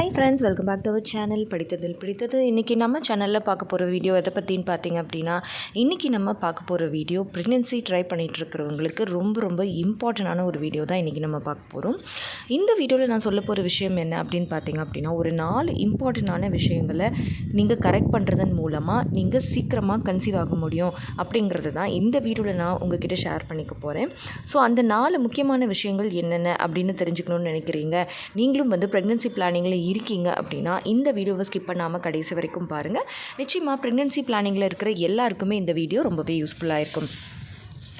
Hi friends, welcome back to our channel படித்ததில் பிடித்தது. இன்றைக்கி நம்ம சேனலில் பார்க்க போகிற வீடியோ எதை பற்றின்னு பார்த்தீங்க அப்படின்னா, இன்றைக்கி நம்ம பார்க்க போகிற வீடியோ ப்ரெக்னென்சி ட்ரை பண்ணிகிட்ருக்கிறவங்களுக்கு ரொம்ப இம்பார்ட்டண்டான ஒரு வீடியோ தான் இன்றைக்கி நம்ம பார்க்க போகிறோம். இந்த வீடியோவில் நான் சொல்ல போகிற விஷயம் என்ன அப்படின்னு பார்த்தீங்க அப்படின்னா, ஒரு 4 இம்பார்ட்டண்டான விஷயங்களை நீங்கள் கரெக்ட் பண்ணுறதன் மூலமாக நீங்கள் சீக்கிரமாக கன்சீவ் ஆக முடியும் அப்படிங்கிறது தான் இந்த வீடியோவில் நான் உங்ககிட்ட ஷேர் பண்ணிக்க போகிறேன். ஸோ அந்த 4 முக்கியமான விஷயங்கள் என்னென்ன அப்படின்னு தெரிஞ்சுக்கணும்னு நினைக்கிறீங்க, நீங்களும் ப்ரெக்னென்சி பிளானிங்கில் இருக்கீங்க அப்படின்னா இந்த வீடியோவை ஸ்கிப் பண்ணாமல் கடைசி வரைக்கும் பாருங்கள். நிச்சயமாக ப்ரெக்னென்சி பிளானிங்கில் இருக்கிற எல்லாருக்குமே இந்த வீடியோ ரொம்பவே யூஸ்ஃபுல்லாக இருக்கும்.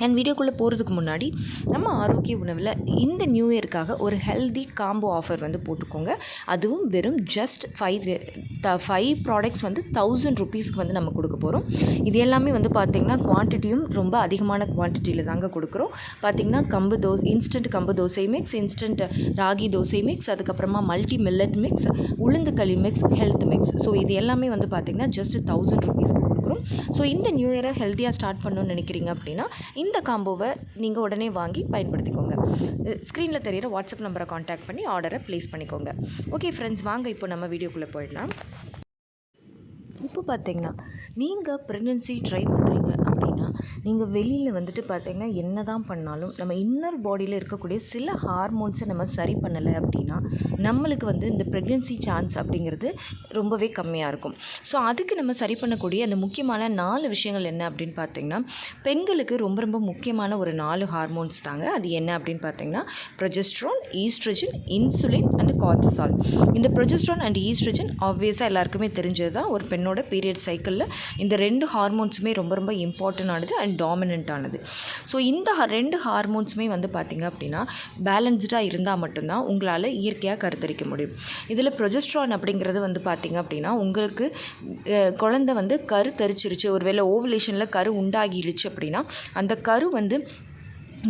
அண்ட் வீடியோக்குள்ளே போகிறதுக்கு முன்னாடி நம்ம ஆரோக்கிய உணவில் இந்த நியூ இயர்க்காக ஒரு ஹெல்தி காம்போ ஆஃபர் போட்டுக்கோங்க. அதுவும் வெறும் ஜஸ்ட் 5 ப்ராடக்ட்ஸ் 1000 ருபீஸ்க்கு நம்ம கொடுக்க போகிறோம். இது எல்லாமே பார்த்திங்கன்னா குவான்டிட்டியும் ரொம்ப அதிகமான குவான்டிட்டியில் தாங்க கொடுக்குறோம். பார்த்திங்கன்னா இன்ஸ்டன்ட் கம்பு dosa mix, instant ragi dosa mix, அதுக்கப்புறமா மல்டி மில்லட் மிக்ஸ், உளுந்து களி மிக்ஸ், ஹெல்த் மிக்ஸ். ஸோ இது எல்லாமே பார்த்திங்கன்னா ஜஸ்ட் 1000 ருபீஸ்க்கு கொடுக்குறோம். ஸோ இந்த நியூ இயரை ஹெல்த்தியாக ஸ்டார்ட் பண்ணணும்னு நினைக்கிறீங்க அப்படின்னா இந்த காம்போவை நீங்கள் உடனே வாங்கி பயன்படுத்திக்கோங்க. ஸ்க்ரீனில் தெரிகிற வாட்ஸ்அப் நம்பரை காண்டாக்ட் பண்ணி ஆர்டரை ப்ளேஸ் பண்ணிக்கோங்க. ஓகே ஃப்ரெண்ட்ஸ், வாங்க இப்போ நம்ம வீடியோக்குள்ளே போயிடலாம். இப்போ பார்த்தீங்கன்னா நீங்கள் ப்ரெக்னென்சி ட்ரை பண்ணுறீங்க அப்படின்னா நீங்கள் வெளியில் பார்த்தீங்கன்னா என்ன தான் பண்ணாலும் நம்ம இன்னர் பாடியில் இருக்கக்கூடிய சில ஹார்மோன்ஸை நம்ம சரி பண்ணலை அப்படின்னா நம்மளுக்கு இந்த ப்ரெக்னென்சி சான்ஸ் அப்படிங்கிறது ரொம்பவே கம்மியாக இருக்கும். ஸோ அதுக்கு நம்ம சரி பண்ணக்கூடிய அந்த முக்கியமான 4 விஷயங்கள் என்ன அப்படின்னு பார்த்தீங்கன்னா, பெண்களுக்கு ரொம்ப முக்கியமான ஒரு 4 ஹார்மோன்ஸ் தாங்க. அது என்ன அப்படின்னு பார்த்தீங்கன்னா, progesterone, oestrogen, insulin and cortisol. இந்த ப்ரொஜெஸ்ட்ரான் அண்ட் ஈஸ்ட்ரஜன் ஆப்வியஸாக எல்லாருக்குமே தெரிஞ்சது தான். ஒரு பெண்ணோட பீரியட் சைக்கிளில் இந்த 2 ஹார்மோன்ஸுமே ரொம்ப இம்பார்ட்டன்டானது அண்ட் டாமினன்ட்டானது. ஸோ இந்த 2 ஹார்மோன்ஸுமே பார்த்திங்க அப்படின்னா பேலன்ஸ்டாக இருந்தால் மட்டும்தான் உங்களால் இயற்கையாக கருத்தரிக்க முடியும். இதில் ப்ரொஜெஸ்ட்ரான் அப்படிங்கிறது பார்த்திங்க அப்படின்னா உங்களுக்கு குழந்தை கருத்தரிச்சிருச்சு, ஒருவேளை ஓவலேஷனில் கரு உண்டாகிடுச்சு அப்படின்னா அந்த கரு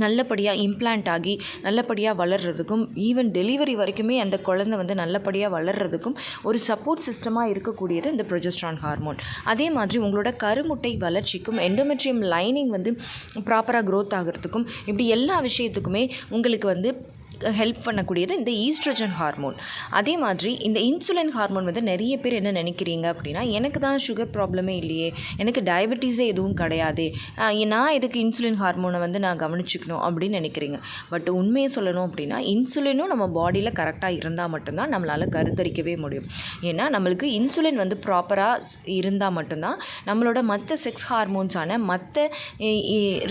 நல்லபடியாக இம்ப்ளான்ட் ஆகி நல்லபடியாக வளர்கிறதுக்கும், ஈவன் டெலிவரி வரைக்குமே அந்த குழந்தை நல்லபடியாக வளர்கிறதுக்கும் ஒரு சப்போர்ட் சிஸ்டமாக இருக்கக்கூடியது இந்த ப்ரொஜெஸ்ட்ரான் ஹார்மோன். அதே மாதிரி உங்களோட கருமுட்டை வளர்ச்சிக்கும், எண்டோமெட்ரியம் லைனிங் ப்ராப்பராக க்ரோத் ஆகிறதுக்கும், இப்படி எல்லா விஷயத்துக்குமே உங்களுக்கு ஹெல்ப் பண்ணக்கூடியது இந்த ஈஸ்ட்ரஜன் ஹார்மோன். அதே மாதிரி இந்த இன்சுலின் ஹார்மோன் நிறைய பேர் என்ன நினைக்கிறீங்க அப்படின்னா, எனக்கு தான் சுகர் ப்ராப்ளமே இல்லையே, எனக்கு டயபெட்டிஸே எதுவும் கிடையாது, நான் எதுக்கு இன்சுலின் ஹார்மோனை நான் கவனிச்சுக்கணும் அப்படின்னு நினைக்கிறீங்க. பட் உண்மையை சொல்லணும் அப்படின்னா இன்சுலினும் நம்ம பாடியில் கரெக்டாக இருந்தால் மட்டும்தான் நம்மளால் கருத்தரிக்கவே முடியும். ஏன்னா நம்மளுக்கு இன்சுலின் ப்ராப்பராக இருந்தால் மட்டும்தான் நம்மளோட மற்ற செக்ஸ் ஹார்மோன்ஸான மற்ற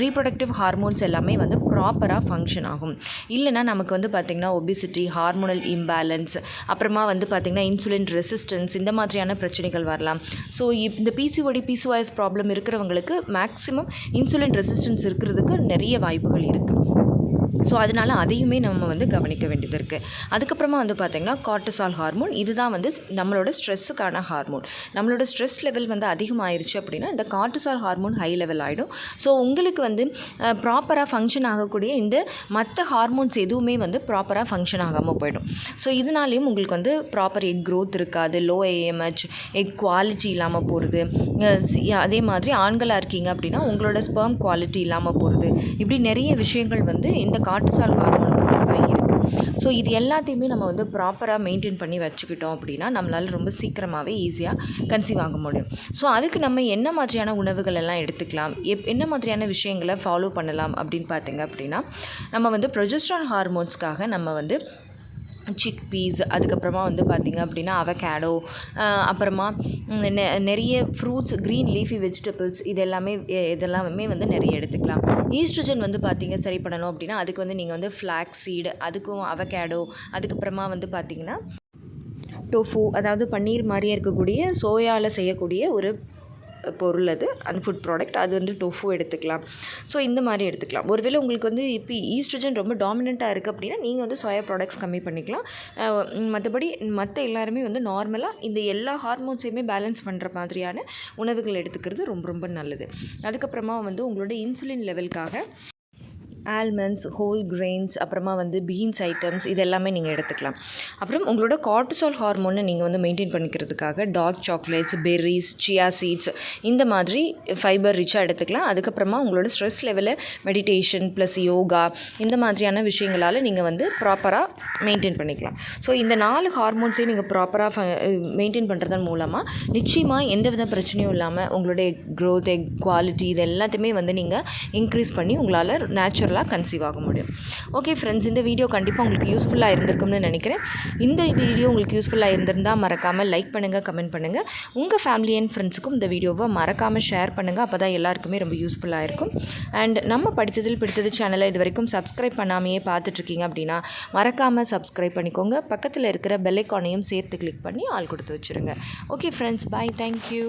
ரீப்ரொடக்டிவ் ஹார்மோன்ஸ் எல்லாமே ப்ராப்பராக ஃபங்க்ஷன் ஆகும். இல்லைனா நமக்கு பார்த்திங்கன்னா ஒபிசிட்டி, ஹார்மோனல் இம்பேலன்ஸ், அப்புறமா பார்த்திங்கன்னா இன்சுலின் ரெசிஸ்டன்ஸ், இந்த மாதிரியான பிரச்சனைகள் வரலாம். ஸோ இந்த பிசிஓஎஸ் ப்ராப்ளம் இருக்கிறவங்களுக்கு மேக்ஸிமம் இன்சுலின் ரெசிஸ்டன்ஸ் இருக்கிறதுக்கு நிறைய வாய்ப்புகள் இருக்குது. ஸோ அதனால் அதையுமே நம்ம கவனிக்க வேண்டியது இருக்குது. அதுக்கப்புறமா பார்த்திங்கன்னா கார்டிசால் ஹார்மோன். இதுதான் நம்மளோட ஸ்ட்ரெஸ்ஸுக்கான ஹார்மோன். நம்மளோட ஸ்ட்ரெஸ் லெவல் அதிகமாகிருச்சு அப்படின்னா இந்த கார்டிசால் ஹார்மோன் ஹை லெவல் ஆகிடும். ஸோ உங்களுக்கு ப்ராப்பராக ஃபங்க்ஷன் ஆகக்கூடிய இந்த மற்ற ஹார்மோன்ஸ் எதுவுமே ப்ராப்பராக ஃபங்க்ஷன் ஆகாமல் போயிடும். ஸோ இதனாலேயும் உங்களுக்கு ப்ராப்பர் எக் க்ரோத் இருக்காது, லோ AMH, எக் குவாலிட்டி இல்லாமல் போகிறது. அதே மாதிரி ஆண்களாக இருக்கீங்க அப்படின்னா உங்களோட ஸ்பெர்ம் குவாலிட்டி இல்லாமல் போகிறது. இப்படி நிறைய விஷயங்கள் இந்த கார்டிசால் ஹார்மோனை பொறுத்து தான் இருக்குது. ஸோ இது எல்லாத்தையுமே நம்ம ப்ராப்பராக மெயின்டைன் பண்ணி வச்சுக்கிட்டோம் அப்படின்னா நம்மளால் ரொம்ப சீக்கிரமாகவே ஈஸியாக கன்சீவ் ஆக முடியும். ஸோ அதுக்கு நம்ம என்ன மாதிரியான உணவுகள் எல்லாம் எடுத்துக்கலாம், என்ன மாதிரியான விஷயங்களை ஃபாலோ பண்ணலாம் அப்படின்னு பார்த்தீங்க அப்படின்னா, நம்ம ப்ரொஜெஸ்ட்ரான் ஹார்மோன்ஸ்க்காக நம்ம சிக் பீஸ், அதுக்கப்புறமா பார்த்திங்க அப்படின்னா அவகேடோ, அப்புறமா நிறைய ஃப்ரூட்ஸ், க்ரீன் லீஃபி வெஜிடபிள்ஸ், இதெல்லாமே நிறைய எடுத்துக்கலாம். ஈஸ்ட்ரஜன் பார்த்திங்க சரி பண்ணணும் அப்படின்னா அதுக்கு நீங்கள் ஃப்ளாக்ஸ் சீடு, அதுக்கும் அவகேடோ, அதுக்கப்புறமா பார்த்திங்கன்னா டோஃபு, அதாவது பன்னீர் மாதிரியே இருக்கக்கூடிய சோயாவில் செய்யக்கூடிய ஒரு பொருள், அது அந்த ஃபுட் ப்ராடக்ட், அது டோஃபு எடுத்துக்கலாம். ஸோ இந்த மாதிரி எடுத்துக்கலாம். ஒருவேளை உங்களுக்கு இப்போ ஈஸ்ட்ரஜன் ரொம்ப டாமினண்ட்டாக இருக்குது அப்படின்னா நீங்கள் சோயா ப்ராடக்ட்ஸ் கம்மி பண்ணிக்கலாம். மற்றபடி மற்ற எல்லாருமே நார்மலாக இந்த எல்லா ஹார்மோன்ஸையுமே பேலன்ஸ் பண்ணுற மாதிரியான உணவுகள் எடுத்துக்கிறது ரொம்ப நல்லது. அதுக்கப்புறமா உங்களோட இன்சுலின் லெவலுக்காக ஆல்மண்ட்ஸ், ஹோல் கிரெயின்ஸ், அப்புறமா வந்து பீன்ஸ் ஐட்டம்ஸ் இது எல்லாமே நீங்கள் எடுத்துக்கலாம். அப்புறம் உங்களோட கார்ட்டிசால் ஹார்மோனை நீங்கள் வந்து மெயின்டைன் பண்ணிக்கிறதுக்காக dark chocolates, berries, chia seeds இந்த மாதிரி ஃபைபர் ரிச்சாக எடுத்துக்கலாம். அதுக்கப்புறமா உங்களோட ஸ்ட்ரெஸ் லெவலை மெடிடேஷன் ப்ளஸ் யோகா இந்த மாதிரியான விஷயங்களால் நீங்கள் வந்து ப்ராப்பராக மெயின்டைன் பண்ணிக்கலாம். ஸோ இந்த 4 ஹார்மோன்ஸையும் நீங்கள் ப்ராப்பராக மெயின்டைன் பண்ணுறதன் மூலமாக நிச்சயமாக எந்தவித பிரச்சனையும் இல்லாமல் உங்களுடைய க்ரோத், எக் குவாலிட்டி இது எல்லாத்தையுமே வந்து நீங்கள் இன்க்ரீஸ் பண்ணி உங்களால் நேச்சுரலாக கன்சீவ் ஆக முடியும். ஓகே ஃப்ரெண்ட்ஸ், இந்த வீடியோ கண்டிப்பாக உங்களுக்கு யூஸ்ஃபுல்லாக இருந்திருக்கும்னு நினைக்கிறேன். இந்த வீடியோ உங்களுக்கு யூஸ்ஃபுல்லாக இருந்திருந்தால் மறக்காமல் லைக் பண்ணுங்கள், கமெண்ட் பண்ணுங்கள். உங்கள் ஃபேமிலி அண்ட் ஃப்ரெண்ட்ஸுக்கும் இந்த வீடியோவை மறக்காமல் ஷேர் பண்ணுங்கள். அப்போ தான் எல்லாருக்குமே ரொம்ப யூஸ்ஃபுல்லாக இருக்கும். அண்ட் நம்ம படித்ததில் பிடித்தது சேனலை இது வரைக்கும் சப்ஸ்கிரைப் பண்ணாமையே பார்த்துட்ருக்கீங்க அப்படின்னா மறக்காமல் சப்ஸ்கிரைப் பண்ணிக்கோங்க. பக்கத்தில் இருக்கிற பெல் ஐக்கானையும் சேர்த்து கிளிக் பண்ணி ஆல் கொடுத்து வச்சுருங்க. ஓகே ஃப்ரெண்ட்ஸ், பாய், தேங்க்யூ.